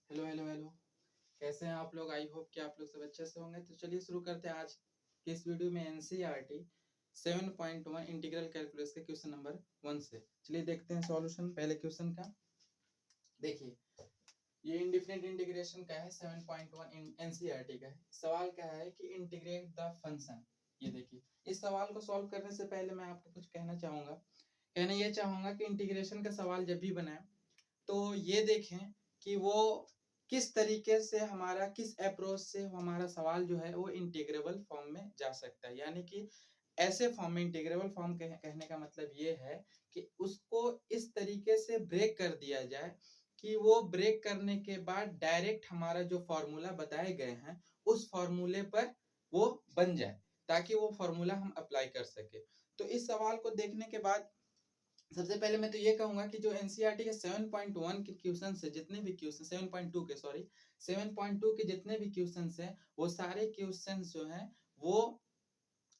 Hello hello hello. कैसे हैं आप लोग? आई होप कि आप लोग सब अच्छे से होंगे। तो चलिए शुरू करते हैं आज के इस वीडियो में एनसीईआरटी 7.1 इंटीग्रल कैलकुलस के क्वेश्चन नंबर 1 से। चलिए देखते हैं सॉल्यूशन पहले क्वेश्चन का। देखिए ये इंडिफिनिट इंटीग्रेशन का है, 7.1 एनसीईआरटी का है। सवाल क्या है कि इंटीग्रेट द फंक्शन। ये देखिए इस सवाल को सॉल्व करने से पहले मैं आपको कुछ कहना चाहूंगा कि इंटीग्रेशन का सवाल जब भी बनाए तो ये देखें कि वो किस तरीके से हमारा किस अप्रोच से हमारा सवाल जो है वो इंटीग्रेबल फॉर्म में जा सकता है। यानी कि ऐसे फॉर्म में इंटीग्रेबल फॉर्म कहने का मतलब ये है कि उसको इस तरीके से ब्रेक कर दिया जाए कि वो ब्रेक करने के बाद डायरेक्ट हमारा जो फॉर्मूला बताए गए हैं उस फॉर्मूले पर वो बन जाए, ताकि वो फॉर्मूला हम अप्लाई कर सके। तो इस सवाल को देखने के बाद सबसे पहले मैं तो ये कहूंगा कि जो एनसीईआरटी के 7.1 के क्वेश्चन से जितने भी क्वेश्चन 7.2 के जितने भी क्वेश्चन हैं वो सारे क्वेश्चन जो हैं वो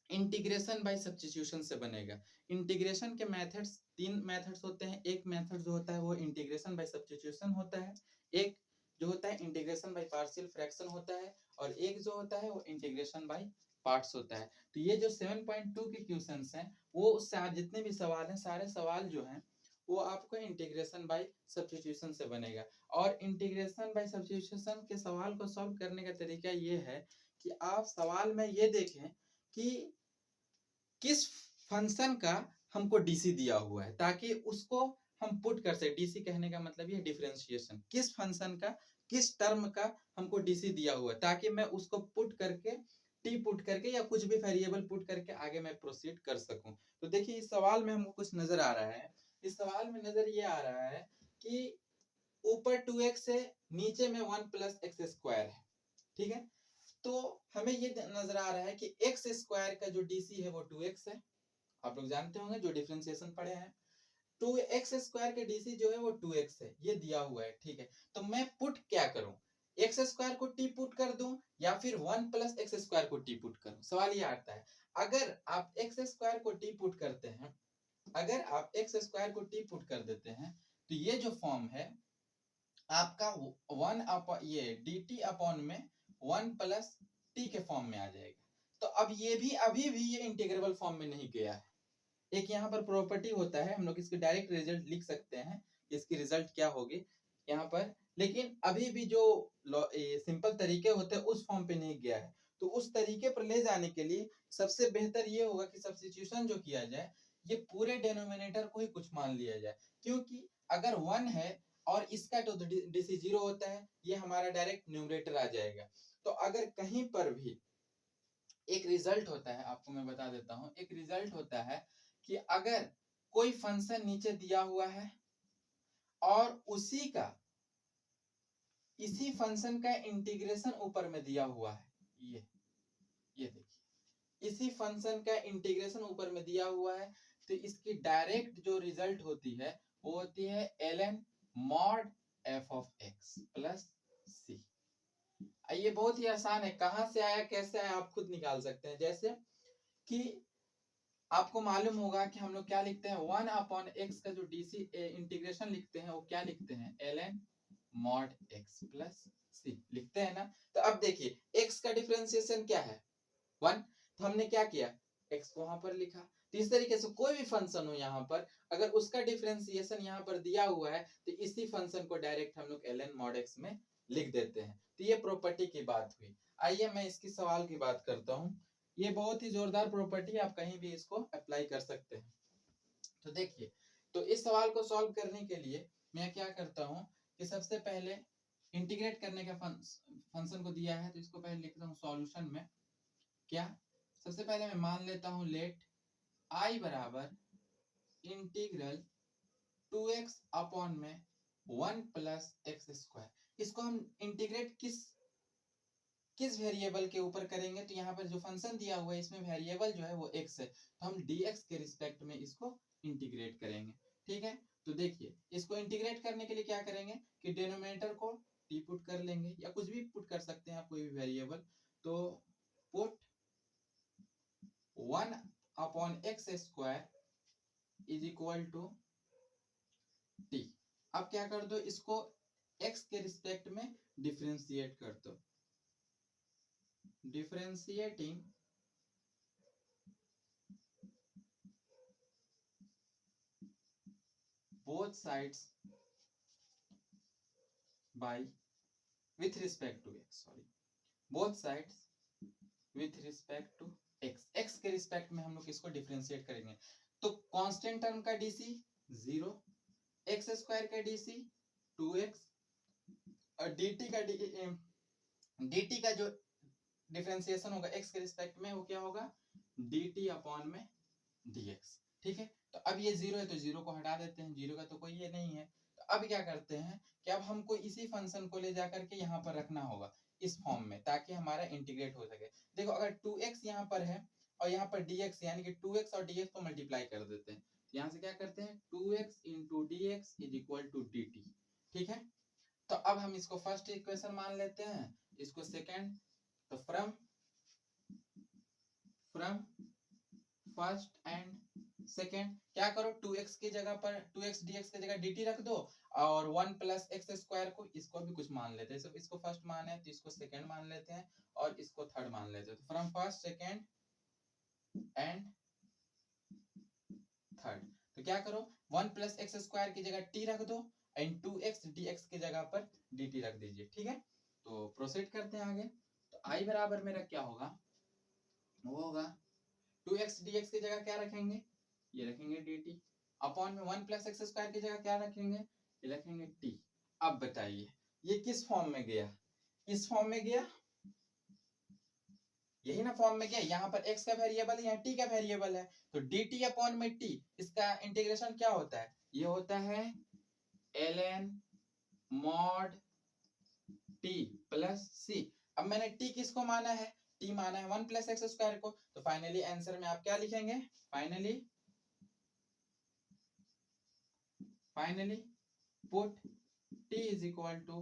इंटीग्रेशन बाय सब्स्टिट्यूशन से बनेगा। इंटीग्रेशन के मेथड्स 3 मेथड्स होते हैं। एक मेथड जो होता है वो इंटीग्रेशन बाय सब्स्टिट्यूशन होता है, एक जो होता है इंटीग्रेशन बाय पार्शियल फ्रैक्शन होता है, और एक जो होता है वो इंटीग्रेशन बाय पार्ट्स होता है। तो ये जो 7.2 के क्वेश्चंस हैं वो जितने भी सवाल हैं सारे सवाल जो हैं वो आपको इंटीग्रेशन बाय सब्स्टिट्यूशन से बनेगा। और इंटीग्रेशन बाय सब्स्टिट्यूशन के सवाल को सॉल्व करने का तरीका ये है कि आप सवाल में ये देखें कि किस फंक्शन का हमको डीसी दिया हुआ है, ताकि उसको हम पुट कर सके। डीसी कहने का मतलब ये डिफरेंशिएशन, किस फंक्शन का किस टर्म का हमको डीसी दिया हुआ है, ताकि मैं उसको पुट करके टी पुट करके या कुछ भी वेरिएबल पुट करके आगे मैं प्रोसीड कर सकूं। तो देखिए इस सवाल में हमको कुछ नजर आ रहा है। इस सवाल में नजर ये आ रहा है कि ऊपर 2x है, नीचे में 1 प्लस एक्स स्क्वायर है। ठीक है, तो हमें ये नजर आ रहा है कि एक्स स्क्वायर का जो डीसी है वो 2x है। आप लोग जानते होंगे जो डिफरेंशिएशन पढ़े हैं। 2x स्क्वायर के डीसी जो है वो 2x है, ये दिया हुआ है। ठीक है, तो मैं पुट क्या करूं? एक्स स्क्वायर को टी पुट कर दूं या फिर 1 प्लस एक्स स्क्वायर को टी पुट करूं? सवाल ये आता है। अगर आप एक्स स्क्वायर को टी पुट करते हैं, अगर आप एक्स स्क्वायर को टी पुट कर देते हैं तो ये जो फॉर्म है आपका 1 अपॉन ये dt अपॉन में 1 प्लस टी के फॉर्म में आ जाएगा। तो अब ये भी अभी भी ये इंटीग्रेबल फॉर्म में नहीं गया है। एक यहाँ पर प्रॉपर्टी होता है, हम लोग इसकी डायरेक्ट रिजल्ट लिख सकते हैं, इसकी रिजल्ट क्या होगी यहाँ पर, लेकिन अभी भी जो सिंपल तरीके होते हैं उस फॉर्म पे नहीं गया है। तो उस तरीके पर ले जाने के लिए सबसे बेहतर ये होगा कि सब्स्टिट्यूशन जो किया जाए ये पूरे डेनोमिनेटर को ही कुछ मान लिया जाए, क्योंकि अगर 1 है और इसका तो डीसी 0 होता है, ये हमारा डायरेक्ट न्यूमरेटर आ जाएगा। तो अगर कहीं पर भी एक रिजल्ट होता है, आपको मैं बता देता हूं, एक रिजल्ट होता है कि अगर कोई फंक्शन नीचे दिया हुआ है और इसी फंक्शन का इंटीग्रेशन ऊपर में दिया हुआ है, ये देखिए इसी फंक्शन का इंटीग्रेशन ऊपर में दिया हुआ है, तो इसकी डायरेक्ट जो रिजल्ट होती है वो होती है ln mod f of x plus c। ये बहुत ही आसान है, कहां से आया कैसे आया आप खुद निकाल सकते हैं। जैसे कि आपको मालूम होगा कि हम लोग क्या लिखते हैं, 1 अपॉन एक्स का जो डीसी इंटीग्रेशन लिखते हैं वो क्या लिखते हैं, ln mod x plus c लिखते हैं ना। तो अब देखिए x का डिफरेंशिएशन क्या है, 1, तो हमने क्या किया, x को वहां पर लिखा। तो इस तरीके से कोई भी फंक्शन हो यहाँ पर, अगर उसका डिफरेंशिएशन यहाँ पर दिया हुआ है तो इसी फंक्शन को डायरेक्ट हम लोग ln mod x में लिख देते हैं। तो ये प्रॉपर्टी की बात हुई। आइए मैं इसकी सवाल की बात करता हूँ। ये बहुत ही जोरदार प्रॉपर्टी, आप कहीं भी इसको अप्लाई कर सकते हैं। तो देखिए, तो इस सवाल को सॉल्व करने के लिए मैं क्या करता हूँ कि सबसे पहले इंटीग्रेट करने का फंक्शन को दिया है तो इसको पहले लिखता हूँ सॉल्यूशन में। क्या, सबसे पहले मैं मान लेता हूँ लेट आई बराबर इंटीग्रल 2x अपॉन में 1 प्लस एक्स स्क्वायर। इसको हम इंटीग्रेट किस वेरिएबल के ऊपर करेंगे, तो यहाँ पर जो फंक्शन दिया हुआ है इसमें वेरिएबल जो है वो x है, तो हम dx के रिस्पेक्ट में इसको इंटीग्रेट करेंगे। ठीक है, तो देखिए इसको इंटीग्रेट करने के लिए क्या करेंगे कि डिनोमिनेटर को t पुट कर लेंगे, या कुछ भी पुट कर सकते हैं आप, कोई भी वेरिएबल। तो put 1 upon x square is equal to t. अब क्या कर दो, इसको x के रिस्पेक्ट में डिफरेंशिएट कर दो। Differentiating both sides by with respect to x, sorry, both sides with respect to x, x के रिस्पेक्ट में हम लोग इसको डिफरेंशिएट करेंगे। तो कांस्टेंट टर्म का डीसी 0, एक्स स्क्वायर का डीसी 2x और dt का जो डिफरेंशिएशन होगा x के रिस्पेक्ट में वो क्या होगा, dt अपॉन में dx। ठीक है, तो अब ये 0 है तो 0 को हटा देते हैं, 0 का तो कोई ये नहीं है। तो अब क्या करते हैं कि अब हमको इसी फंक्शन को ले जाकर के यहाँ पर रखना होगा इस फॉर्म में, ताकि हमारा इंटीग्रेट हो सके। देखो अगर 2x यहाँ पर है और यहाँ पर dx, यानी कि 2x और dx को मल्टीप्लाई कर देते हैं, यहाँ से क्या करते हैं 2x into dx is equal to dt। ठीक है, तो अब हम इसको फर्स्ट इक्वेशन मान लेते हैं, इसको सेकेंड। तो फ्रॉम फर्स्ट एंड सेकेंड क्या करो, 2x की जगह पर 2x dx की जगह dt रख दो और 1 प्लस एक्स स्क्वायर को इसको भी कुछ मान लेते हैं। इसको फर्स्ट मान है तो इसको सेकेंड मान लेते हैं और इसको थर्ड मान लेते हैं। तो from first second and third, तो क्या करो 1 प्लस एक्स स्क्वायर की जगह t रख दो एंड 2x dx की जगह पर dt रख दीजिए। ठीक है, तो प्रोसीड करते हैं आगे। तो i बराबर मेरा क्या होगा, वो होगा 2x dx की जगह क्या रखेंगे, ये रखेंगे dt अपॉन में 1 प्लस एक्स स्क्वायर की जगह क्या रखेंगे, ये रखेंगे t। अब बताइए ये किस फॉर्म में गया, इस फॉर्म में गया, यही ना फॉर्म में गया। यहाँ पर x का वेरिएबल है, यहाँ t का वेरिएबल है, तो dt अपॉन में t, इसका इंटीग्रेशन क्या होता है, ये होता है ln mod t plus c। अब मैंने t किसको माना है, t माना है 1 प्लस एक्स स्क्वायर को। तो फाइनली आंसर में आप क्या लिखेंगे, finally put t is equal to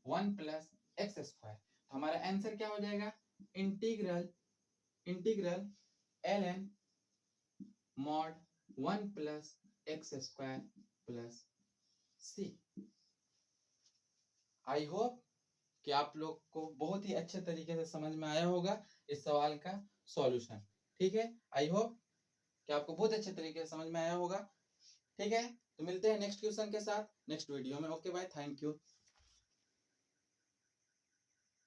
1 plus x square. तो हमारा आंसर क्या हो जाएगा, integral ln mod 1 plus x square plus c। I hope कि आप लोग को बहुत ही अच्छे तरीके से समझ में आया होगा इस सवाल का सॉल्यूशन। ठीक है, आई होप कि आपको बहुत अच्छे तरीके से समझ में आया होगा। ठीक है, तो मिलते हैं नेक्स्ट क्वेश्चन के साथ नेक्स्ट वीडियो में। Okay bye, thank you.